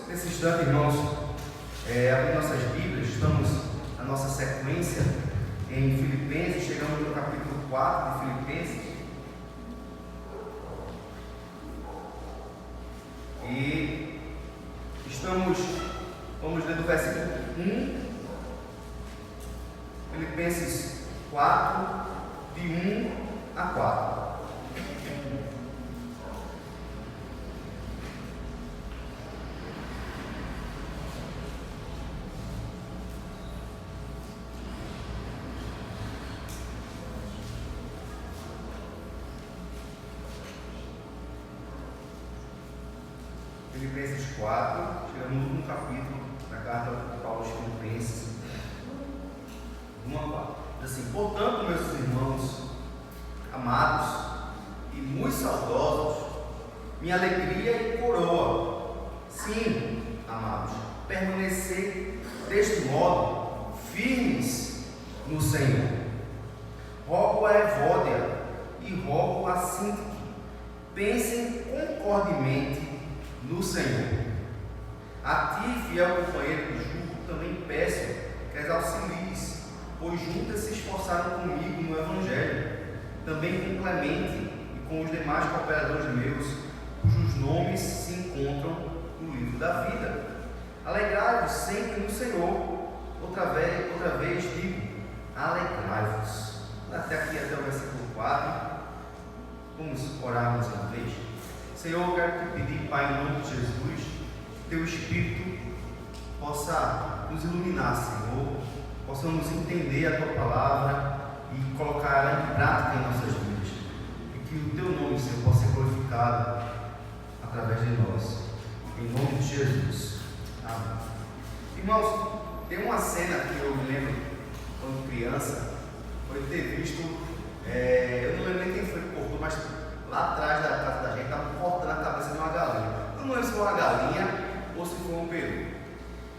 nesse instante, irmãos, abrir nossas Bíblias. Estamos na nossa sequência em Filipenses, chegamos no capítulo 4 de Filipenses. E vamos ler do versículo 1, Filipenses 4, de 1 a 4. Filipenses 4, chegamos no último capítulo da carta de Paulo aos Filipenses, 1 a 4. Diz assim: portanto, meus irmãos amados e muito saudosos, minha alegria e coroa, sim, amados, permanecer deste modo firmes no Senhor. Rogo a Evódia e rogo a Sintique, pensem concordemente no Senhor. A ti, fiel companheiro de jugo, também peço que as auxilies, pois juntas se esforçaram comigo no Evangelho, também com Clemente e com os demais cooperadores meus, cujos nomes se encontram no livro da vida. Alegrai-vos sempre no Senhor. Outra vez digo, alegrai-vos. Até aqui, até o versículo 4. Vamos orar mais uma vez. Senhor, eu quero te pedir, Pai, em nome de Jesus, que teu Espírito possa nos iluminar, Senhor, possamos entender a tua palavra e colocar ela em prática em nossas vidas, e que o teu nome, Senhor, possa ser glorificado através de nós, em nome de Jesus. Amém. Irmãos, tem uma cena que eu me lembro quando criança, foi ter visto, eu não lembro nem quem foi que cortou, mas lá atrás da casa da gente estavam cortando a cabeça de uma galinha. Eu não lembro se foi uma galinha ou se foi um peru.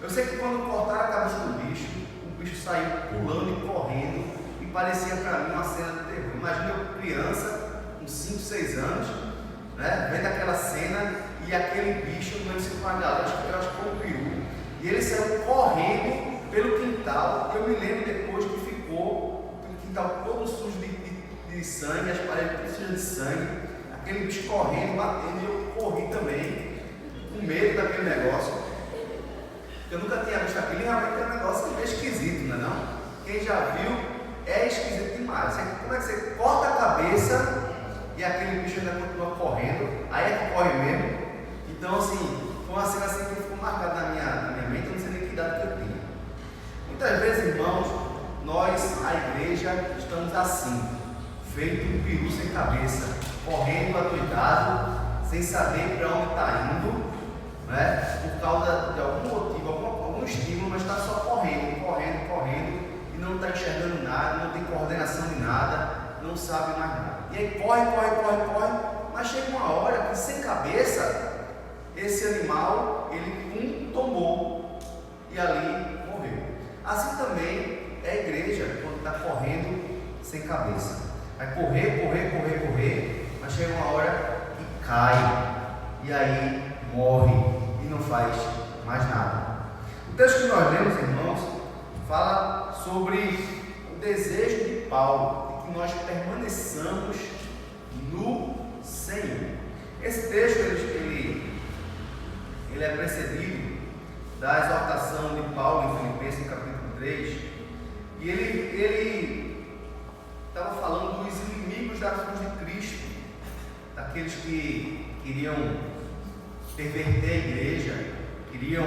Eu sei que quando cortaram a cabeça do bicho, o bicho saiu pulando e correndo, e parecia para mim uma cena de terror. Imagina eu criança, com 5, 6 anos, né, vendo aquela cena e aquele bicho, eu não lembro se foi uma galinha, acho que foi um peru, e ele saiu correndo pelo quintal. Eu me lembro depois que ficou o quintal todo sujo de sangue, as paredes todas sujas de sangue, aquele bicho correndo, batendo, e eu corri também, com medo daquele negócio. Eu nunca tinha visto aquilo, e realmente é um negócio meio esquisito, não é não? Quem já viu, é esquisito demais. Como é que você corta a cabeça e aquele bicho ainda continua correndo, aí é que corre mesmo. Então, assim, foi uma cena assim que ficou marcada na minha mente, eu não sei nem que idade que eu tinha. Muitas vezes, irmãos, nós, a igreja, estamos assim, feito um peru sem cabeça, correndo adoidado, sem saber para onde está indo, né? Por causa de algum motivo, algum estímulo, mas está só correndo, e não está enxergando nada, não tem coordenação de nada, não sabe mais nada. E aí corre, mas chega uma hora que sem cabeça, esse animal, ele tombou e ali morreu. Assim também é a igreja quando está correndo sem cabeça. Vai correr, mas chega uma hora que cai, e aí morre e não faz mais nada. O texto que nós lemos, irmãos, fala sobre o desejo de Paulo de que nós permaneçamos no Senhor. Esse texto ele é precedido da exortação de Paulo em Filipenses, no capítulo 3, e ele estava falando dos inimigos da cruz de Cristo, daqueles que queriam perverter a igreja, queriam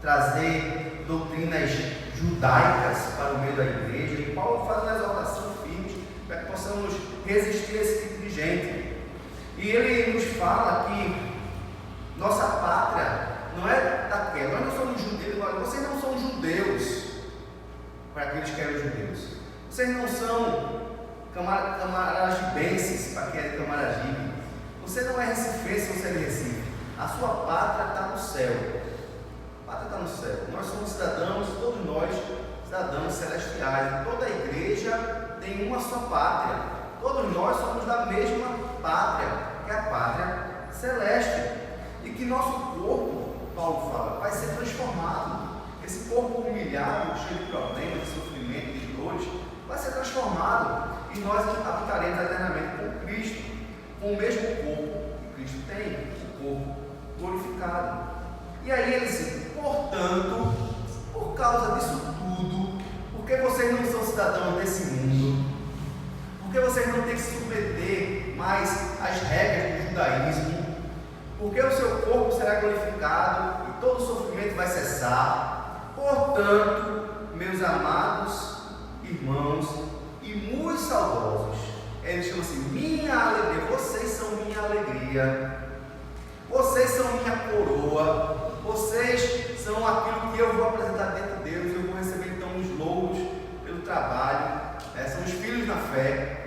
trazer doutrinas judaicas para o meio da igreja, e Paulo faz uma exortação firme para que possamos resistir a esse tipo de gente. E ele nos fala que nossa pátria não é daquela, nós não somos judeus, vocês não são judeus, para aqueles que eram judeus. Vocês não são camaragibenses, para quem é de Camaragibe. Você não é recifense, você é de Recife. A sua pátria está no céu. A pátria está no céu. Nós somos cidadãos, todos nós, cidadãos celestiais. Toda a igreja tem uma só pátria. Todos nós somos da mesma pátria, que é a pátria celeste. E que nosso corpo cheio de problemas, de sofrimento, de dores, vai ser transformado e nós habitaremos eternamente com Cristo, com o mesmo corpo que Cristo tem, o corpo glorificado. E aí ele diz: portanto, por causa disso tudo, porque vocês não são cidadãos desse mundo, porque vocês não têm que se submeter mais às regras do judaísmo, porque o seu corpo será glorificado e todo sofrimento vai cessar. Portanto, meus amados irmãos e muito saudosos, eles chamam assim: minha alegria, vocês são minha alegria, vocês são minha coroa, vocês são aquilo que eu vou apresentar dentro de Deus, eu vou receber então os louros pelo trabalho, são os filhos na fé.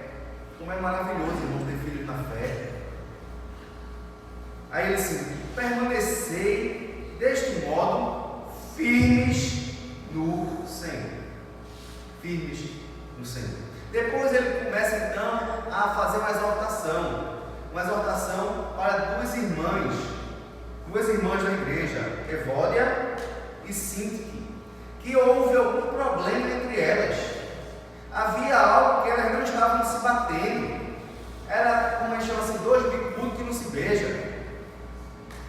Como é maravilhoso, irmãos, ter filhos na fé. Aí ele assim: permanecei deste modo firmes no Senhor. Firmes no Senhor. Depois ele começa então a fazer uma exortação para duas irmãs da igreja, Evódia e Sintique, que houve algum problema entre elas. Havia algo que elas não estavam se batendo. Era, como a gente chama assim, dois bicudos que não se beijam.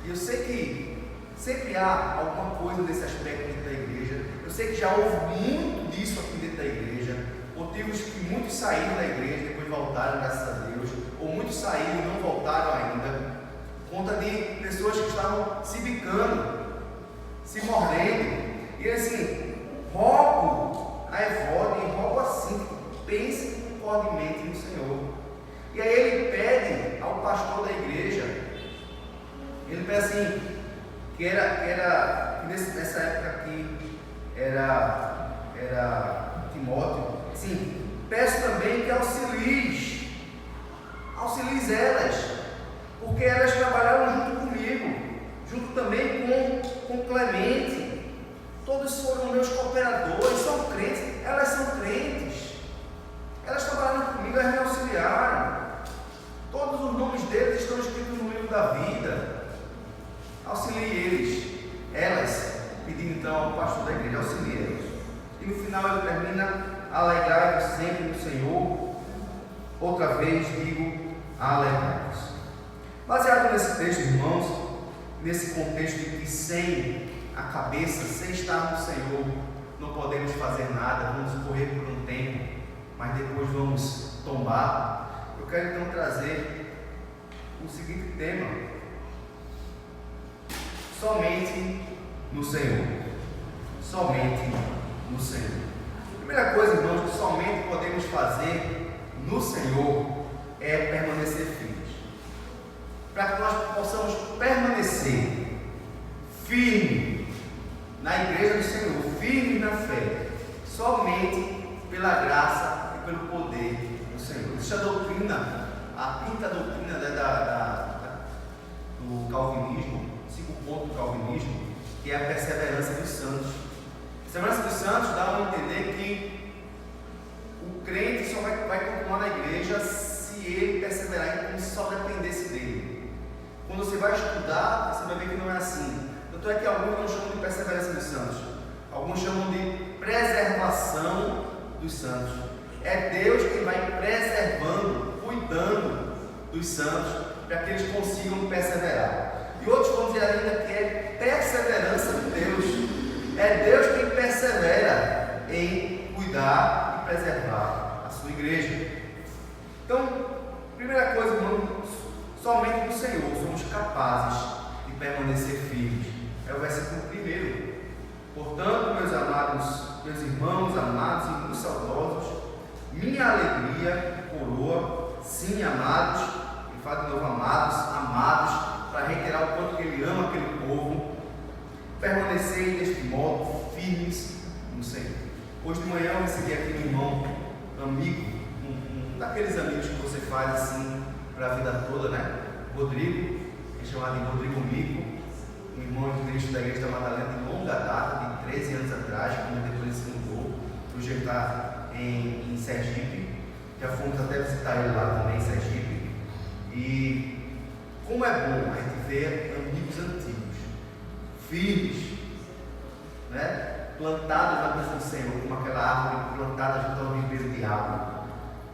E eu sei que sempre há alguma coisa desse aspecto dentro da igreja. Eu sei que já houve muito disso aqui dentro da igreja. Motivos que muitos saíram da igreja, depois voltaram, graças a Deus. Ou muitos saíram e não voltaram ainda. Por conta de pessoas que estavam se bicando, se mordendo. E assim, rogo a Evódia e rogo assim, pense concordemente no Senhor. E aí ele pede ao pastor da igreja, ele pede assim, que nessa época aqui era Timóteo, sim, peço também que auxilies elas, porque elas trabalharam junto comigo, junto também com Clemente. Todos foram meus cooperadores, são crentes, elas são crentes, elas trabalharam comigo, elas me auxiliaram. Todos os nomes deles estão escritos no livro da vida. Auxilie elas, pedindo então ao pastor da igreja: auxilie elas. E no final ele termina: alegrai-vos sempre no Senhor. Outra vez digo: alegrai-vos. Baseado nesse texto, irmãos, nesse contexto de que sem a cabeça, sem estar no Senhor, não podemos fazer nada, vamos correr por um tempo, mas depois vamos tombar. Eu quero então trazer o seguinte tema: somente no Senhor. Somente no Senhor. A primeira coisa, irmãos, que somente podemos fazer no Senhor é permanecer firmes. Para que nós possamos permanecer firmes na igreja do Senhor, firmes na fé, somente pela graça e pelo poder do Senhor. Existe a doutrina, a quinta doutrina do calvinismo, 5 pontos do calvinismo, que é a perseverança dos santos. A perseverança dos santos dá a entender que o crente só vai continuar na igreja se ele perseverar, como se só dependesse dele. Quando você vai estudar, você vai ver que não é assim. Tanto é que alguns não chamam de perseverança dos santos, alguns chamam de preservação dos santos. É Deus quem vai preservando, cuidando dos santos, para que eles consigam perseverar. E outros vão dizer ainda que é perseverança de Deus. É Deus quem persevera em cuidar e preservar a sua igreja. Então, primeira coisa, irmãos, somente no Senhor somos capazes de permanecer firmes. É o versículo 1. Portanto, meus irmãos amados e muito saudosos, minha alegria e coroa, sim, amados, e fala de novo amados, para reiterar o quanto que ele ama aquele povo, permanecer deste modo firmes no Senhor. Hoje de manhã eu recebi aqui um irmão, amigo, um daqueles amigos que você faz assim para a vida toda, né? Rodrigo, é chamado de Rodrigo Mico, um irmão de Cristo da Igreja da Madalena de longa data, de 13 anos atrás, quando depois ele se mudou. Hoje ele está em Sergipe, já fomos até visitar ele lá também em Sergipe. E como é bom a gente ver amigos antigos, firmes, né? plantados na presença do Senhor, como aquela árvore plantada junto ao ribeiro de água.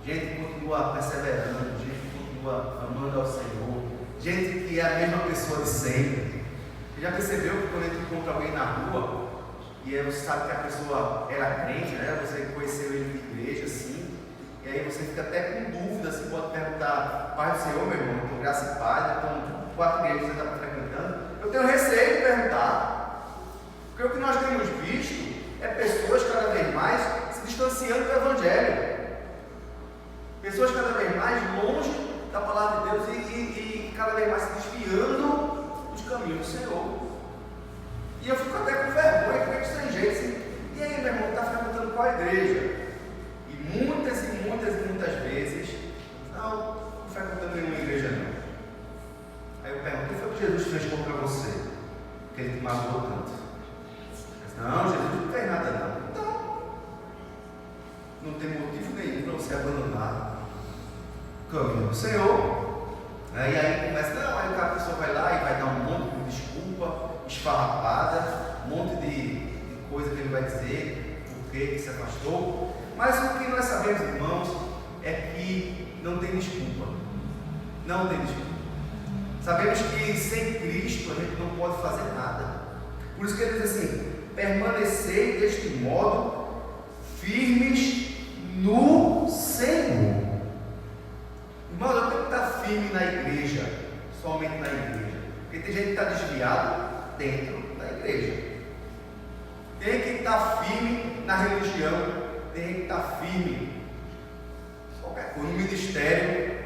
Gente que continua perseverando, gente que continua amando ao Senhor, gente que é a mesma pessoa de sempre. Você já percebeu que quando a gente encontra alguém na rua, e aí você sabe que a pessoa era crente, né? Você conheceu ele de igreja, assim, e aí você fica até com dúvida, você pode perguntar: Pai do Senhor, meu irmão, então graça e paz, então 4 igrejas que você está frequentando. Eu tenho receio de perguntar, porque o que nós temos visto é pessoas cada vez mais se distanciando do Evangelho, pessoas cada vez mais longe da palavra de Deus e cada vez mais se desviando dos caminhos do Senhor. E eu fico até com vergonha, porque isso tem gente assim: e aí, meu irmão, está frequentando qual igreja? E muitas vezes, não frequentando nenhuma igreja não. Aí eu pergunto: o que foi que Jesus fez contra você? Que ele te magoou tanto? Não, Jesus não fez nada não. Então, não tem motivo nenhum para você abandonar o caminho do Senhor. E aí começa: não, aí a pessoa vai lá e vai dar um monte de desculpa esfarrapada, um monte de coisa que ele vai dizer, por que se afastou. Mas o que nós sabemos, irmãos, é que não tem desculpa. Não tem desculpa. Sabemos que sem Cristo a gente não pode fazer nada. Por isso que ele diz assim: permanecei deste modo firmes no Senhor. Irmãos, eu tenho que estar firme na igreja, somente na igreja, porque tem gente que está desviado dentro da igreja. Tem que estar firme na religião, tem que estar firme qualquer coisa, no ministério.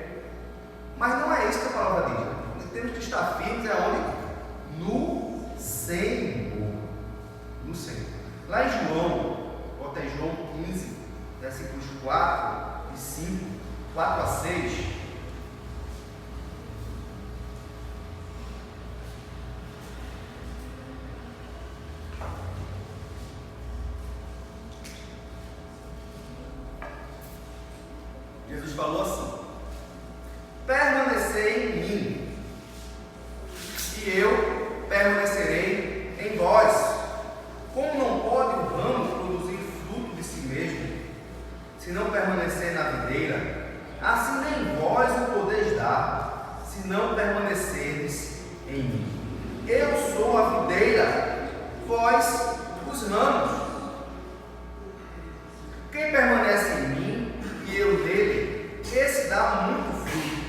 Mas não é isso que a palavra diz. Nós temos que estar firmes onde? No Senhor. No Senhor. Lá em João, bota aí João 15, versículos 4 e 5, 4 a 6. Jesus falou assim: permanecei em mim, e eu permanecerei em vós. Como não pode o ramo produzir fruto de si mesmo, se não permanecer na videira, assim nem vós o podeis dar, se não permanecerdes em mim. Eu sou a videira, vós os ramos. Quem permanece em mim e eu nele, esse dá muito fruto,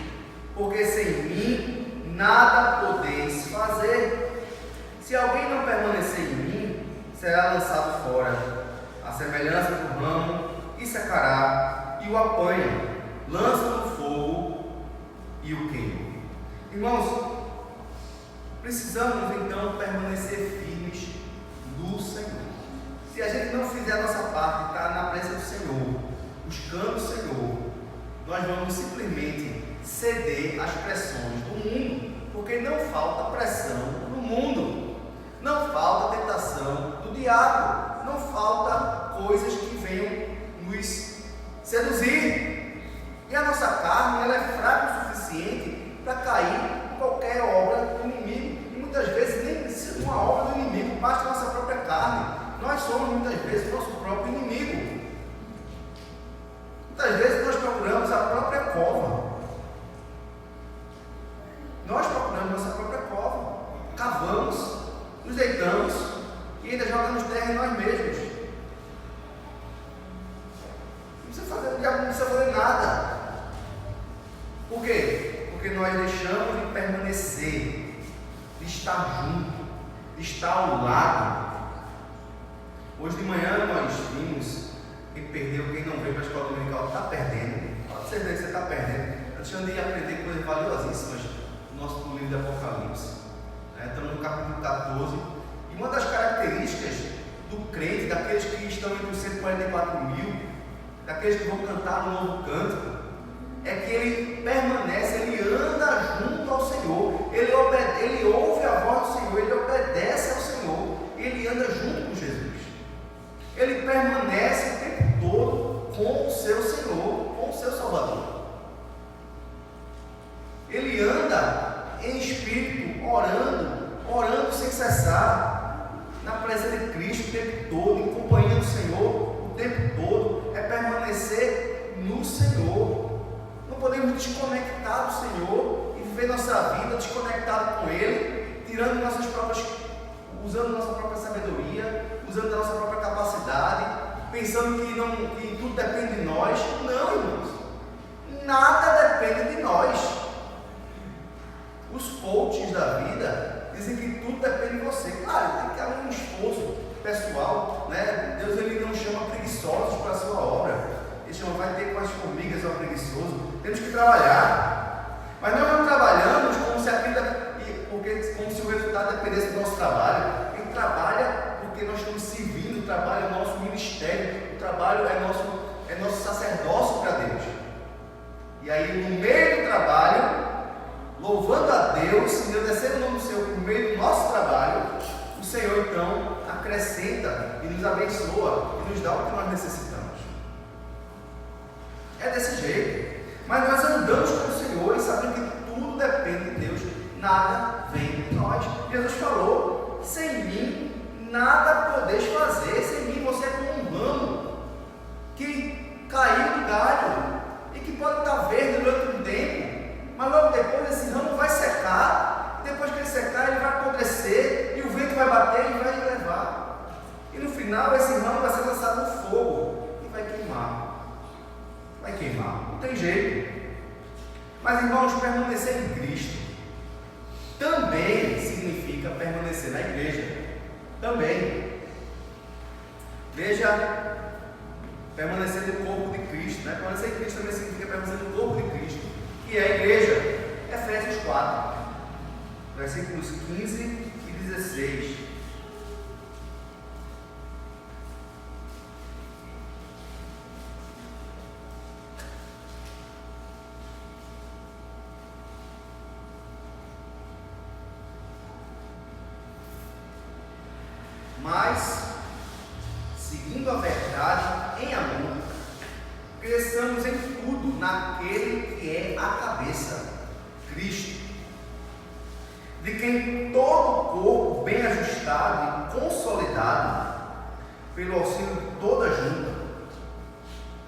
porque sem mim nada podeis fazer. Se alguém não permanecer em mim, será lançado fora, a semelhança do ramo, e secará, e o apanham, lançam no fogo e o queimam. Irmãos, precisamos então permanecer firmes no Senhor. Se a gente não fizer a nossa parte, estar na presença do Senhor, buscando o Senhor, nós vamos simplesmente ceder às pressões do mundo, porque não falta pressão no mundo, não falta tentação do diabo, não falta coisas que venham nos seduzir, e a nossa carne ela é fraca o suficiente para cair em qualquer obra do inimigo, e muitas vezes nem uma obra do inimigo, basta a nossa própria carne. Nós somos muitas vezes o nosso próprio inimigo. Muitas vezes nós procuramos a própria cova. Nós procuramos nossa própria cova. Cavamos, nos deitamos e ainda jogamos terra em nós mesmos. O diabo não precisa fazer nada. Por quê? Porque nós deixamos de permanecer, de estar junto, de estar ao lado. Hoje de manhã nós vimos quem perdeu, quem não veio para a escola dominical está perdendo. Pode ser que você está perdendo. Está deixando de aprender coisas valiosíssimas no livro de Apocalipse. Estamos no capítulo 14. E uma das características do crente, daqueles que estão entre os 144 mil, daqueles que vão cantar no novo cântico, é que ele permanece, ele anda junto ao Senhor, ele ouve a voz do Senhor, ele obedece ao Senhor, ele anda junto com Jesus. Ele permanece o tempo todo com o seu Senhor, com o seu Salvador. Ele anda em espírito, orando sem cessar. na presença de Cristo o tempo todo, em companhia do Senhor o tempo todo, é permanecer no Senhor. Não podemos desconectar do Senhor e viver nossa vida desconectado com Ele, tirando nossas próprias, usando nossa própria sabedoria, usando a nossa própria capacidade, pensando que tudo depende de nós. Não, irmãos, nada depende de nós. Os coaches da vida dizem que tudo depende de você. Claro, tem que haver um esforço pessoal, né? Deus ele não chama preguiçosos para a sua obra. Ele chama, vai ter com as formigas ao preguiçoso. Temos que trabalhar. Mas nós não trabalhamos como se a vida, como se o resultado dependesse do nosso trabalho. Ele trabalha porque nós estamos servindo, o trabalho é nosso ministério, o trabalho é nosso sacerdócio para Deus. E aí, no meio do trabalho, louvando a Deus, engrandecendo o nome do Senhor por meio do nosso trabalho, o Senhor então acrescenta e nos abençoa e nos dá o que nós necessitamos. É desse jeito. Mas nós andamos com o Senhor e sabemos que tudo depende de Deus, nada vem de nós. Jesus falou: sem mim nada podeis fazer, sem mim você é como um ramo que caiu do galho e que pode estar verde durante um tempo, mas logo depois esse ramo vai secar, e depois que ele secar ele vai apodrecer, e o vento vai bater e vai levar, e no final esse ramo vai ser lançado no fogo e vai queimar. Vai queimar, não tem jeito. Mas irmãos, permanecer em Cristo também significa permanecer na igreja. Também. Veja, permanecer no corpo de Cristo, né? Permanecer em Cristo também significa permanecer no corpo de Cristo, que é a igreja. Efésios 4, versículos 15 e 16. Mas, seguindo a verdade em amor, cresçamos em tudo naquele que é a cabeça, Cristo, de quem todo o corpo bem ajustado e consolidado, pelo auxílio de toda junta,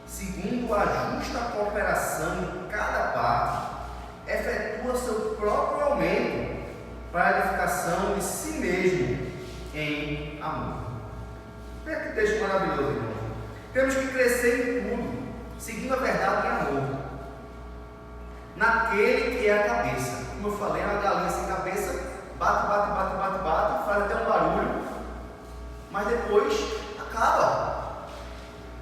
segundo a justa cooperação de cada parte, efetua seu próprio aumento para a edificação de si mesmo em amor. Veja que texto maravilhoso, irmão. Temos que crescer em tudo, seguindo a verdade em amor, naquele que é a cabeça. Como eu falei, uma galinha sem cabeça bate, faz até um barulho, mas depois acaba.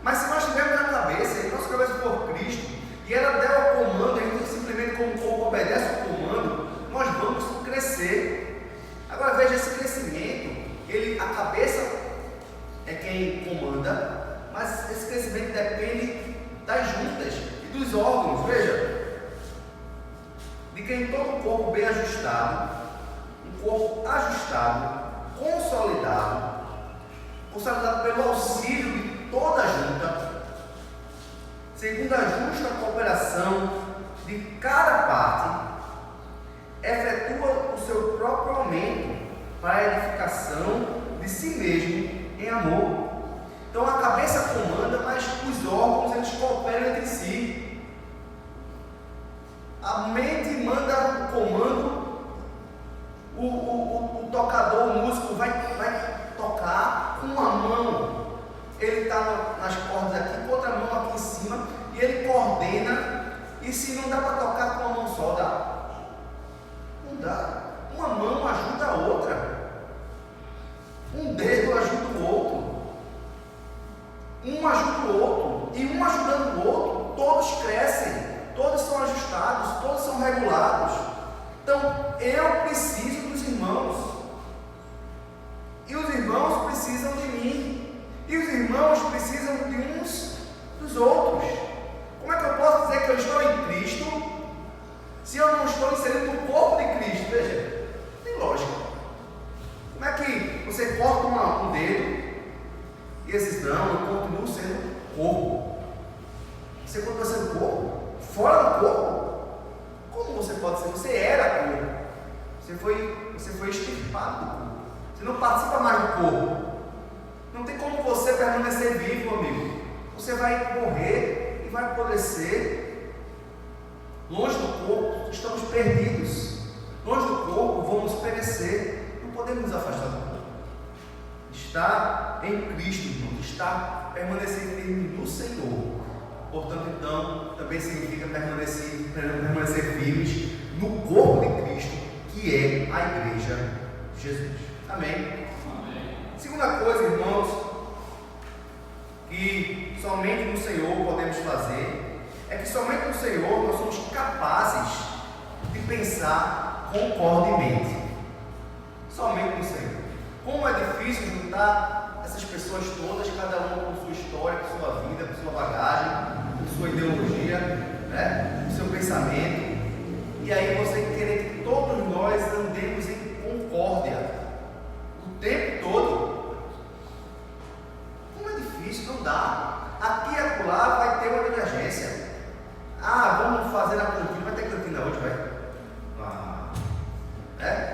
Mas se nós tivermos na cabeça, e nossa cabeça for Cristo, e ela der o comando, a gente simplesmente como corpo obedece o comando, nós vamos crescer. Agora veja, esse crescimento, a cabeça é quem comanda, mas esse crescimento depende das juntas e dos órgãos. Veja, de quem todo o corpo bem ajustado, um corpo ajustado, consolidado pelo auxílio de toda a junta, segundo a justa cooperação de cada parte, efetua o seu próprio aumento para a edificação de si mesmo em amor. Então a cabeça comanda, mas os órgãos eles cooperam entre si. A mente manda o comando, o tocador, o músico vai tocar com uma mão, ele está nas cordas aqui, com outra mão aqui em cima, e ele coordena. E se não dá para tocar com uma mão só, dá? Não dá. Uma mão ajuda a outra, um dedo ajuda o outro, um ajuda o outro, e um ajudando o outro, todos crescem, todos são ajustados, todos são regulados. Então eu preciso dos irmãos, e os irmãos precisam de mim, e os irmãos precisam de uns dos outros. Como é que eu posso dizer que eu estou em Cristo se eu não estou inserido no corpo de Cristo? Veja, tem lógica. Como é que você corta um dedo e esses não, eu continuo sendo corpo? Você continua sendo corpo? Fora do corpo? Como você pode ser? Você era corpo. Você foi extirpado do corpo. você não participa mais do corpo. Não tem como você permanecer vivo, amigo. Você vai morrer e vai apodrecer. Longe do corpo, estamos perdidos. Longe do corpo, vamos perecer. Não podemos nos afastar do corpo. Estar em Cristo, irmão, estar permanecer firme no Senhor. Portanto, então, também significa permanecer firmes no corpo de Cristo, que é a igreja de Jesus. Amém? Amém. Segunda coisa, irmãos, que somente no Senhor podemos fazer, é que somente no Senhor nós somos capazes de pensar concordemente. Somente no Senhor. Como é difícil juntar essas pessoas todas, cada uma com sua história, com sua vida, com sua bagagem, com sua ideologia, né? Com seu pensamento. E aí você querer que todos nós andemos em concórdia o tempo todo. Como é difícil, não dá. Aqui e acolá vai ter uma divergência. Vamos fazer na cantina. Vai ter cantina hoje, vai?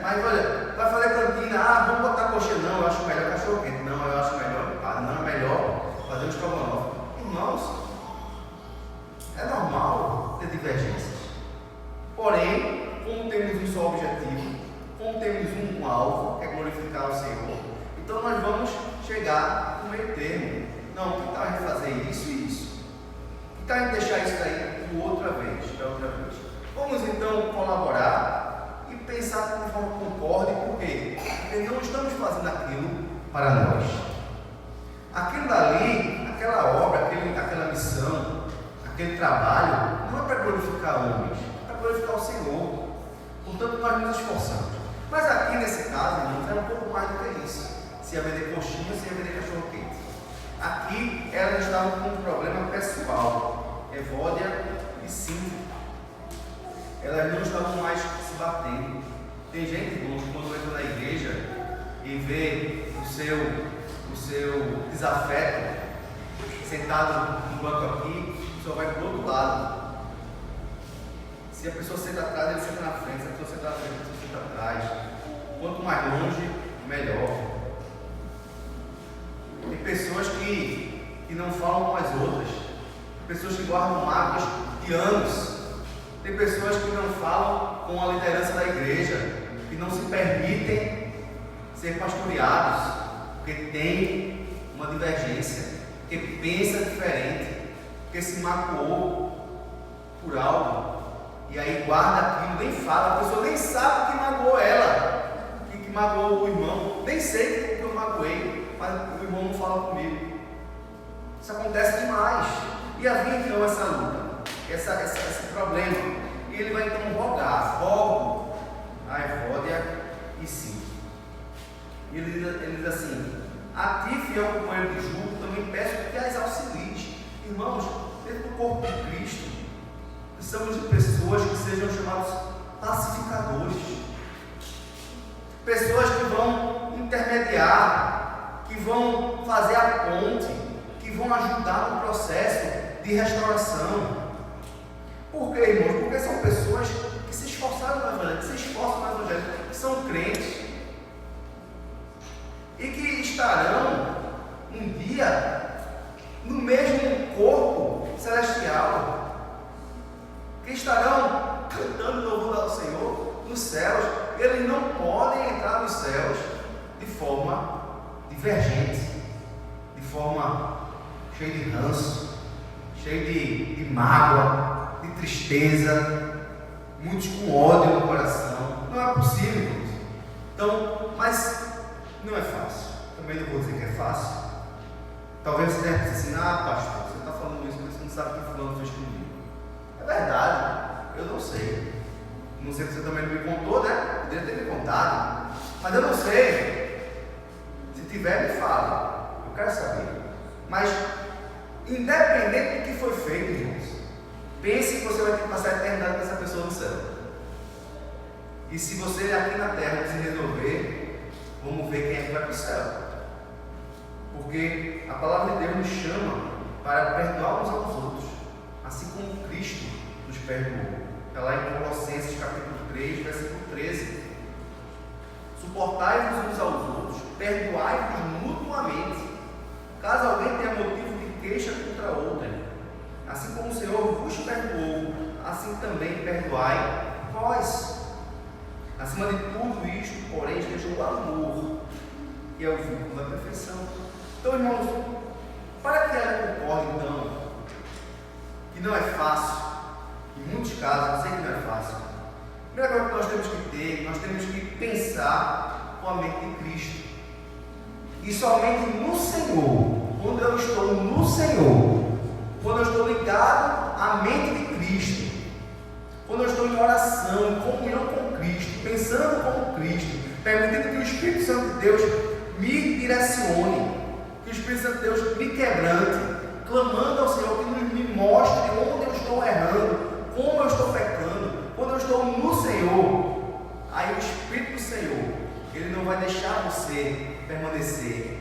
Mas olha, vai fazer cantina. Vamos botar coxinha. Não, eu acho melhor cachorro quente. Não, eu acho melhor empada. Não, é melhor fazer um estrogonofe. Irmãos, é normal ter divergências. Porém, como temos um só objetivo, como temos um alvo, que é glorificar o Senhor, então nós vamos chegar no meio termo. Não, que tal a gente fazer isso e isso? Que tal a gente deixar isso daí para outra vez? Vamos então colaborar e pensar de forma concorde, por quê? Porque não estamos fazendo aquilo para nós. Aquilo dali, aquela obra, aquela missão, aquele trabalho, não é para glorificar homens, é para glorificar o Senhor. Portanto, nós nos esforçamos. Mas aqui nesse caso, irmãos, é um pouco mais do que isso. Se ia vender coxinha, se ia vender cachorro quente. Aqui elas estavam com um problema pessoal. Evódia e Cíntia. Elas não estavam mais se batendo. Tem gente, irmãos, que quando entra na igreja e vê o seu desafeto sentado no banco aqui, só vai para o outro lado. Se a pessoa senta atrás, ele senta na frente. Se a pessoa senta na frente, a pessoa senta atrás. Quanto mais longe, melhor. Tem pessoas que não falam com as outras. Tem pessoas que guardam mágoas de anos. Tem pessoas que não falam com a liderança da igreja, que não se permitem ser pastoreados, porque tem uma divergência, porque pensa diferente, porque se magoou por algo, e aí guarda aquilo, nem fala, a pessoa nem sabe que magoou ela, que magoou o irmão, nem sei que eu magoei, mas o irmão não fala comigo. Isso acontece demais. E havia então essa luta, esse problema, e ele vai então rogo a Evódia e Cíntia. E ele diz assim: a ti, fiel companheiro de julgo, também peço que as auxilies. Irmãos, dentro do corpo de Cristo, precisamos de pessoas que sejam chamados pacificadores, pessoas que vão intermediar, que vão fazer a ponte, que vão ajudar no processo de restauração. Por quê, irmãos? Porque são pessoas que se esforçaram no Evangelho, que se esforçam no Evangelho, que são crentes e que estarão um dia no mesmo corpo celestial, que estarão cantando louvor ao Senhor nos céus. Eles não podem entrar nos céus de forma divergente, de forma cheia de ranço, cheia de mágoa, de tristeza, muitos com ódio no coração. Não é possível, irmãos. Então, mas não é fácil. Também não vou dizer que é fácil. Talvez você tenha pensado assim: pastor, você está falando isso, mas você não sabe o que fulano fez comigo. É verdade, eu não sei. Não sei se você também não me contou, né? Poderia ter me contado, mas eu não sei. Se tiver, me fala. Eu quero saber. Mas, independente do que foi feito, irmãos, pense que você vai ter que passar a eternidade com essa pessoa no céu. E se você aqui na terra não se resolver, vamos ver quem é que vai para o céu. Porque a palavra de Deus nos chama para perdoar uns aos outros, assim como Cristo nos perdoou. Está lá em Colossenses capítulo 3, versículo 13. Suportai-vos uns aos outros perdoai-vos mutuamente, caso alguém tenha motivo de queixa contra outrem. Assim como o Senhor vos perdoou, assim também perdoai vós. Acima de tudo isto, porém, esteja o amor, que é o vínculo da perfeição. Então, irmãos, para que ela concorde, então, que não é fácil, em muitos casos, eu sei que não é fácil. A primeira coisa que nós temos que ter, nós temos que pensar com a mente de Cristo. E somente no Senhor, quando eu estou no Senhor, quando eu estou ligado à mente de Cristo, quando eu estou em oração, em comunhão com Cristo, pensando como Cristo, permitindo que o Espírito Santo de Deus me direcione, que o Espírito Santo de Deus me quebrante, clamando ao Senhor que me mostre onde eu estou errando, como eu estou pecando. Quando eu estou no Senhor, aí o Espírito do Senhor, Ele não vai deixar você permanecer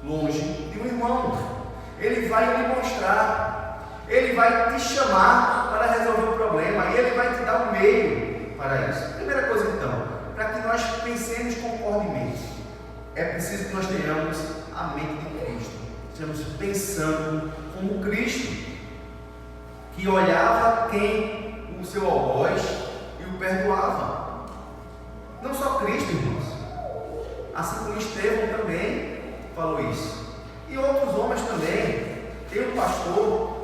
longe de um irmão. Ele vai lhe mostrar, Ele vai te chamar para resolver o problema, e Ele vai te dar um meio para isso. Primeira coisa, então, para que nós pensemos concordemente, é preciso que nós tenhamos a mente de Cristo, estejamos pensando como Cristo, que olhava quem o seu algoz e o perdoava. Não só Cristo, irmãos, assim como Estevão também falou isso, e outros homens também. Tem o pastor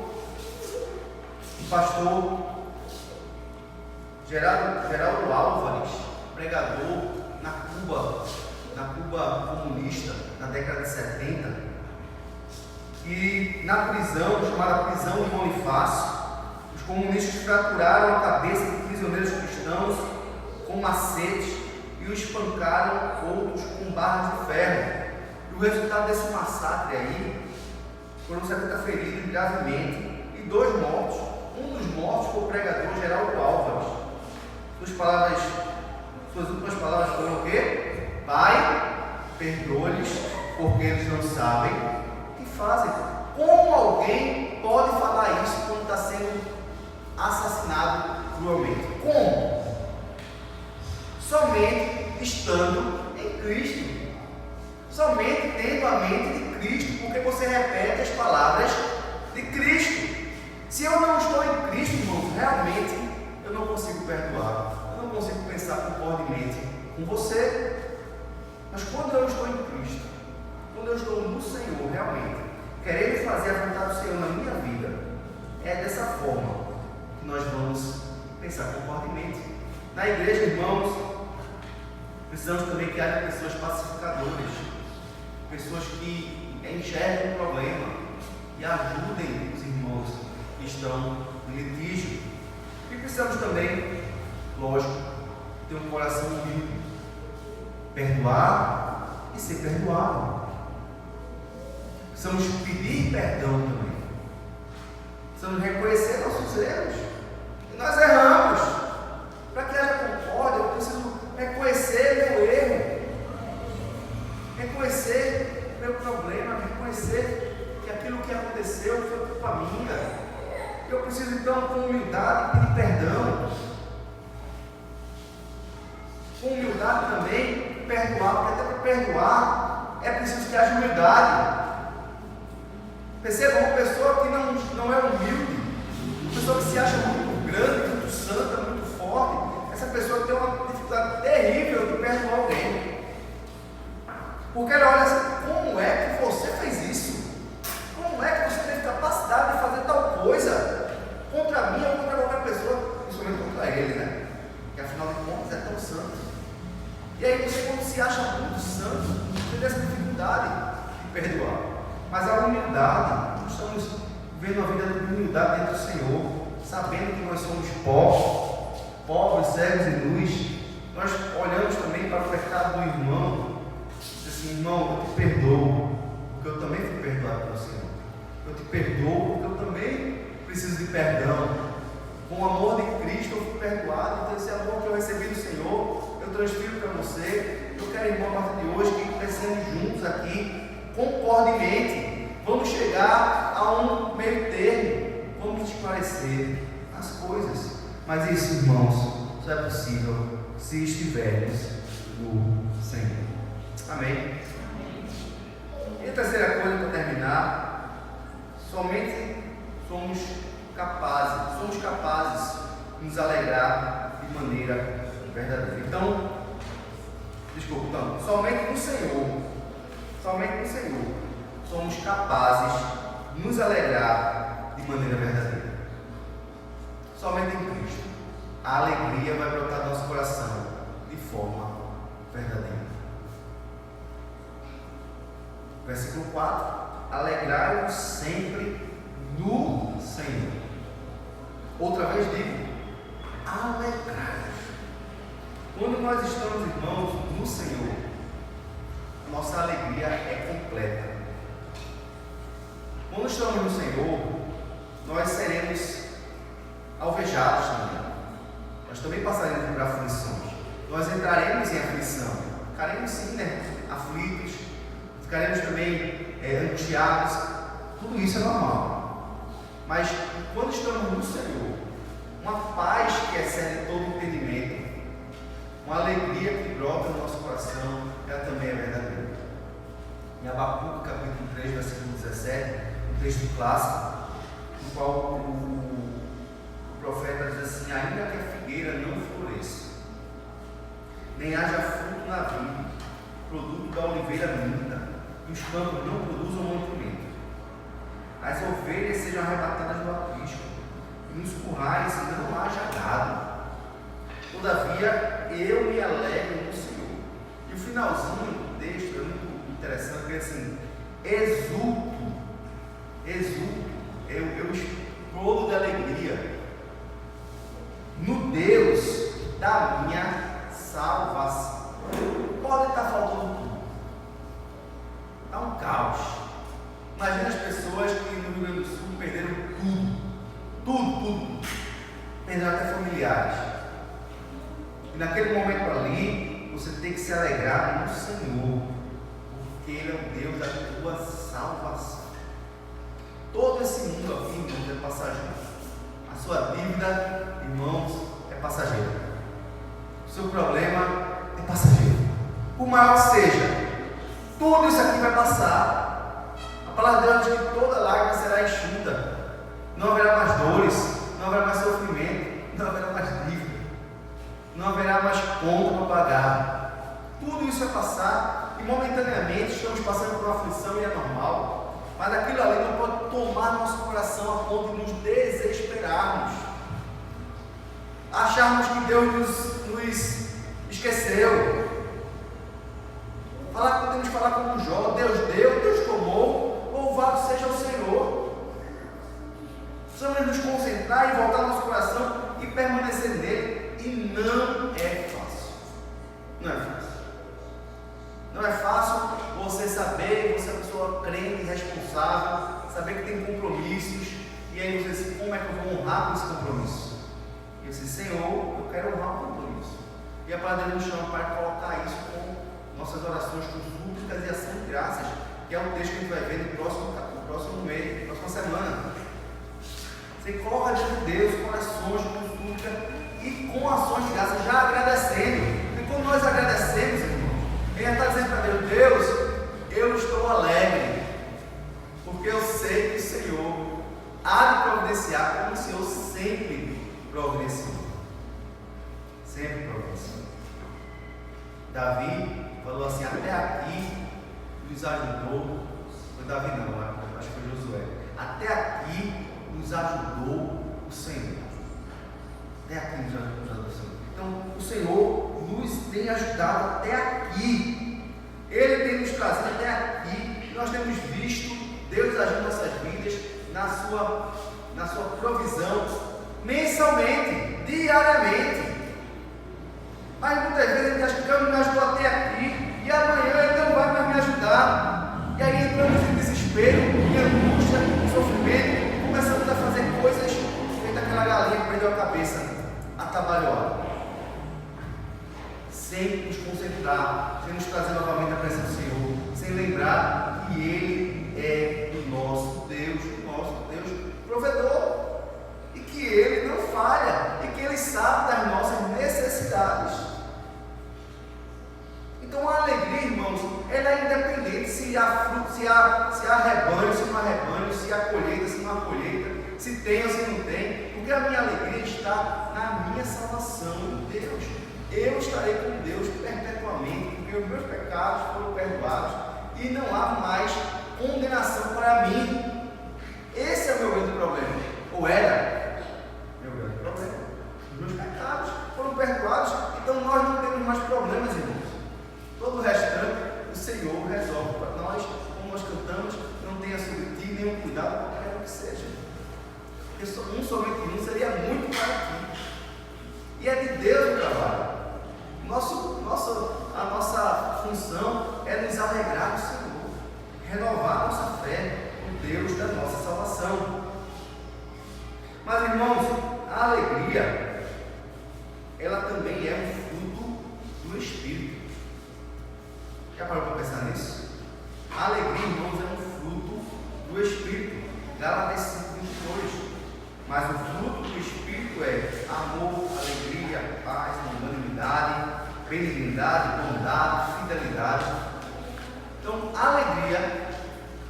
Geraldo Álvares, pregador na Cuba comunista, na década de 70, e na prisão, chamada prisão de Bonifácio, os comunistas fraturaram a cabeça de prisioneiros cristãos com macetes e os espancaram outros com barras de ferro. E o resultado desse massacre aí foram 70 feridos gravemente e 2 mortos. Um dos mortos foi o pregador Geraldo Álvares. Suas últimas palavras foram o quê? Pai, perdoa-lhes, porque eles não sabem o que fazem. Como alguém pode falar isso quando está sendo assassinado cruelmente? Como? Somente estando em Cristo. Somente tendo a mente de Cristo, porque você repete as palavras de Cristo. Se eu não estou em Cristo, irmãos, realmente eu não consigo perdoar, eu não consigo pensar concordemente com você. Mas quando eu estou em Cristo, quando eu estou no Senhor, realmente, querendo fazer a vontade do Senhor na minha vida, é dessa forma que nós vamos pensar concordemente. Na igreja, irmãos, precisamos também que haja pessoas pacificadoras, pessoas que enxerguem o problema e ajudem os irmãos que estão em litígio. E precisamos também, lógico, ter um coração humilde, perdoar e ser perdoado. Precisamos pedir perdão também. Precisamos reconhecer nossos erros. E nós erramos. Para que haja concórdia, eu preciso reconhecer meu erro, reconhecer meu problema, reconhecer que aquilo que aconteceu foi culpa minha. Eu preciso então, com humildade, pedir perdão. Com humildade também, perdoar, porque até para perdoar é preciso que haja humildade. Perceba, uma pessoa que não é humilde, uma pessoa que se acha muito grande, muito santa, muito forte, essa pessoa tem uma dificuldade terrível de perdoar alguém. Porque ela olha assim: como é que você fez isso? Como é que você teve capacidade de fazer tal coisa contra mim ou contra qualquer pessoa, principalmente contra ele, né? Que afinal de contas é tão santo. E aí você, quando se acha muito santo, você tem essa dificuldade de perdoar. Mas a humildade, nós estamos vivendo uma vida de humildade dentro do Senhor, sabendo que nós somos pobres, cegos e nus. Nós olhamos também para o pecado do irmão, e diz assim: irmão, eu te perdoo, porque eu também fui perdoado pelo Senhor. Eu te perdoo, porque eu também preciso de perdão. Com o amor de Cristo eu fui perdoado. Então esse amor que eu recebi do Senhor, eu transfiro para você. Eu quero, irmão, a partir de hoje, que crescemos juntos aqui, concordemente. Vamos chegar a um meio termo, vamos esclarecer as coisas. Mas isso, irmãos, só é possível se estivermos no Senhor. Amém? E a terceira coisa, para terminar, somente somos capazes de nos alegrar de maneira verdadeira. Então, somente no Senhor somos capazes de nos alegrar de maneira verdadeira. Somente em Cristo a alegria vai brotar do nosso coração de forma verdadeira. Versículo 4: alegrai-vos sempre no Senhor. Outra vez digo, alegrai-vos. Quando nós estamos, irmãos, no Senhor, nossa alegria é completa. Quando estamos no Senhor, nós seremos alvejados também. Nós também passaremos por aflições. Nós entraremos em aflição. Ficaremos sim, aflitos. Ficaremos também angustiados. Tudo isso é normal. Mas quando estamos no Senhor, uma paz que excede todo entendimento, uma alegria que brota no nosso coração, ela também é verdadeira. Em Abacuque, capítulo 3, versículo 17, um texto clássico, no qual o profeta diz assim: ainda que a figueira não floresça, nem haja fruto na vinha, produto da oliveira minta, e os campos não produzam mantimento, as ovelhas sejam arrebatadas do aprisco, e nos currais não haja gado, todavia eu me alegro no Senhor. E o finalzinho do texto é muito interessante, porque assim, exulto, eu explodo de alegria no Deus da minha salvação. Pode estar faltando tudo, está um caos. Imagina as pessoas que no Rio Grande do Sul perderam tudo, perderam até familiares. E naquele momento ali, você tem que se alegrar no Senhor, porque Ele é o Deus da tua salvação. Todo esse mundo aqui, irmãos, é passageiro. A sua dívida, irmãos, é passageira. O seu problema é passageiro. Por maior que seja, tudo isso aqui vai passar. A palavra de Deus diz que toda lágrima será enxuta. Não haverá mais dores, não haverá mais sofrimento, não haverá mais dívida, não haverá mais conta para pagar. Tudo isso vai passar e momentaneamente estamos passando por uma aflição e é normal. Mas aquilo ali não pode tomar nosso coração a ponto de nos desesperarmos, acharmos que Deus nos esqueceu. Podemos falar como Jó: Deus deu, Deus tomou, louvado seja o Senhor. Precisamos nos concentrar e voltar nosso coração e permanecer nele. E não é fácil. Não é fácil. Não é fácil você saber que você é uma pessoa crente e responsável, saber que tem compromissos, e aí você diz: como é que eu vou honrar com esse compromisso? E eu disse: Senhor, eu quero honrar o compromisso. E a palavra nos chama para colocar isso com nossas orações, com súplicas e ação de graças, que é um texto que a gente vai ver no próximo mês, na próxima semana. Você coloca diante de Deus com orações, com súplica e com ações de graças, já agradecendo. E quando nós agradecemos, irmãos, ele está dizendo para Deus: Deus, eu estou alegre, porque eu sei que o Senhor há de providenciar, como o Senhor sempre providenciou. Sempre providenciou. Davi falou assim: até aqui nos ajudou. Foi Davi não, acho que foi Josué. Até aqui nos ajudou o Senhor. Até aqui nos ajudou o Senhor. Então o Senhor nos tem ajudado até aqui. Ele tem nos trazido até aqui. Nós temos visto Deus agir em nossas vidas, na sua provisão, mensalmente, diariamente. Mas muitas vezes ele acha que Deus me ajudou até aqui e amanhã ele não vai mais me ajudar. E aí entramos em desespero, em angústia, em sofrimento, começamos a fazer coisas feito aquela galinha que perdeu a cabeça, atabalhoada. Sem nos concentrar, sem nos trazer novamente a presença do Senhor, sem lembrar que Ele é o nosso Deus provedor, e que Ele não falha, e que Ele sabe das nossas necessidades. Então a alegria, irmãos, ela é independente se há fruto, se há rebanho, se não há rebanho, se há colheita, se não há colheita, se tem ou se não tem, porque a minha alegria está na minha salvação em Deus. Eu estarei com Deus perpetuamente, porque os meus pecados foram perdoados e não há mais condenação para mim. Esse é o meu grande problema, ou era meu grande problema. Os meus pecados foram perdoados, então nós não temos mais problemas, irmãos. Todo o restante o Senhor resolve para nós, como nós cantamos, não tenha sobre ti nenhum cuidado, qualquer que seja. Porque somente um seria muito para ti. E é de Deus o trabalho. A nossa função é nos alegrar no Senhor, renovar nossa fé no Deus da nossa salvação. Mas, irmãos, a alegria, ela também é um fruto do Espírito. Já parou para pensar nisso? A alegria, irmãos, é um fruto do Espírito. Gálatas 5:22. Mas o fruto do Espírito é amor, alegria, paz, longanimidade, benignidade, bondade, fidelidade. Então, a alegria,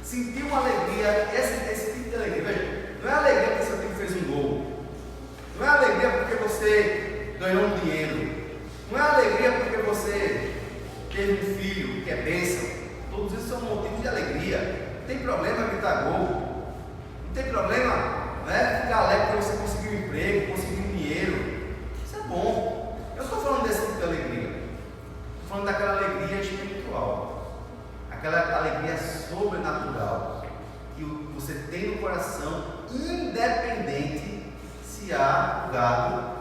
sentir uma alegria, esse tipo de alegria, veja, não é alegria porque seu time fez um gol, não é alegria porque você ganhou um dinheiro, não é alegria porque você teve um filho, que é bênção. Todos esses são motivos de alegria. Não tem problema gritar gol, não tem problema, né, ficar alegre porque você conseguiu um emprego, conseguiu um dinheiro. Isso é bom. Eu não estou falando desse tipo de alegria, estou falando daquela alegria espiritual, aquela alegria sobrenatural que você tem no coração, independente se há gado,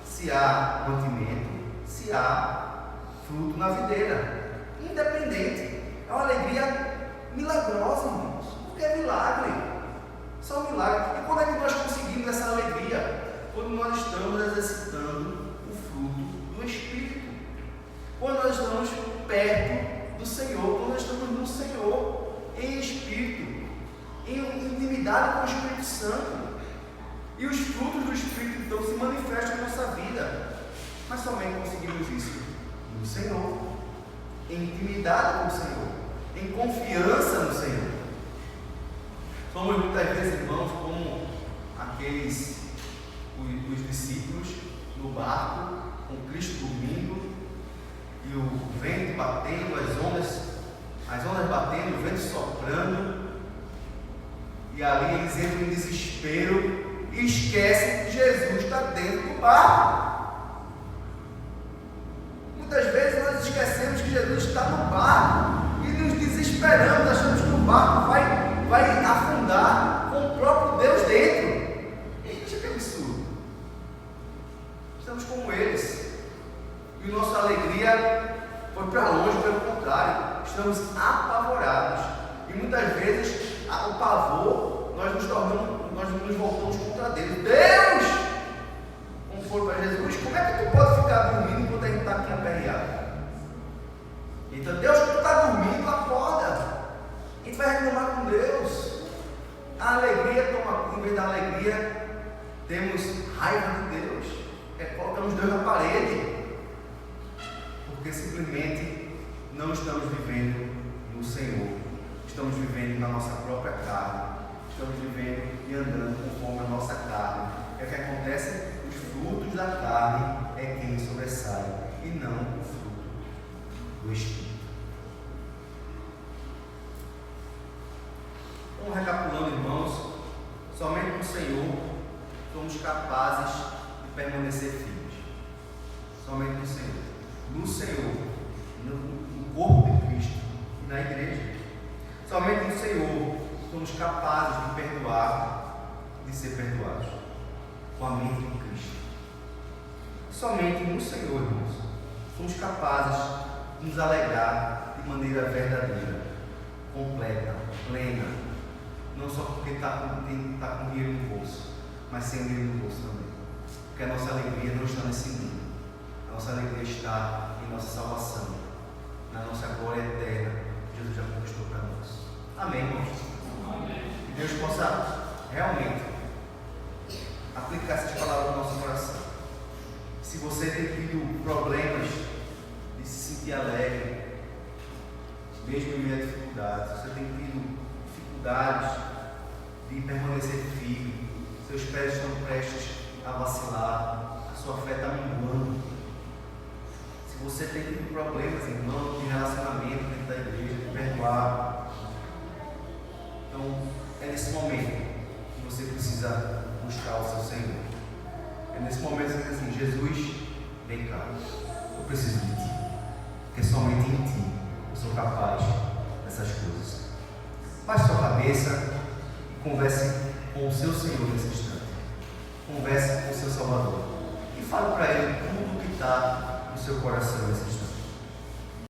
se há mantimento, se há fruto na videira. Independente. É uma alegria milagrosa, irmãos, porque é milagre. Só um milagre. E quando é que nós conseguimos essa alegria? Quando nós estamos exercitando o fruto do Espírito. Quando nós estamos perto do Senhor, quando nós estamos no Senhor, em Espírito, em intimidade com o Espírito Santo. E os frutos do Espírito então se manifestam em nossa vida. Mas somente conseguimos isso no Senhor, em intimidade com o Senhor, em confiança no Senhor. Somos muitas vezes, irmãos, como os discípulos no barco, com Cristo dormindo, e o vento batendo, as ondas batendo, o vento soprando, e ali eles entram em desespero e esquecem que Jesus está dentro do barco. Muitas vezes nós esquecemos que Jesus está no barco e nos desesperamos, achamos que o barco vai afundar com o próprio Deus dentro. Veja que absurdo. Estamos como eles. E nossa alegria foi para longe, pelo contrário. Estamos apavorados. E muitas vezes o pavor, nós nos voltamos contra Deus. Deus! Como foi para Jesus, como é que tu pode ficar dormindo enquanto a gente está aqui aperreado? Então, Deus, quando tu está dormindo, acorda. A gente vai reclamar com Deus. A alegria toma, em vez da alegria, temos raiva de Deus. Colocamos Deus na parede. Porque simplesmente não estamos vivendo no Senhor. Estamos vivendo na nossa própria carne. Estamos vivendo e andando conforme a nossa carne. O que acontece? Os frutos da carne é quem sobressai e não o fruto do Espírito. Então, recapitulando, irmãos, somente no Senhor somos capazes de permanecer firmes. Somente no Senhor. No Senhor, no corpo de Cristo e na igreja. Somente no Senhor somos capazes de perdoar, de ser perdoados, com a mente de Cristo. Somente no Senhor, irmãos, somos capazes de nos alegrar de maneira verdadeira, completa, plena, não só porque está com dinheiro no bolso, mas sem dinheiro no bolso também, porque a nossa alegria não está nesse mundo, a nossa alegria está em nossa salvação, na nossa glória eterna que Jesus já conquistou para nós. Amém, irmãos? Amém. Que Deus possa realmente aplicar essas palavras no nosso coração. Se você tem tido problemas de se sentir alegre, mesmo em meio a dificuldades, você tem tido dificuldades de permanecer firme, seus pés estão prestes a vacilar, a sua fé está minguando. Se você tem tido problemas, irmão, de relacionamento dentro da igreja, de perdoar, então é nesse momento que você precisa buscar o seu Senhor. É nesse momento que você diz assim: Jesus, vem cá, eu preciso de ti, porque somente em ti eu sou capaz dessas coisas. Baixe sua cabeça e converse com o seu Senhor nesse instante. Converse com o seu Salvador e fale para Ele tudo que está no seu coração nesse instante.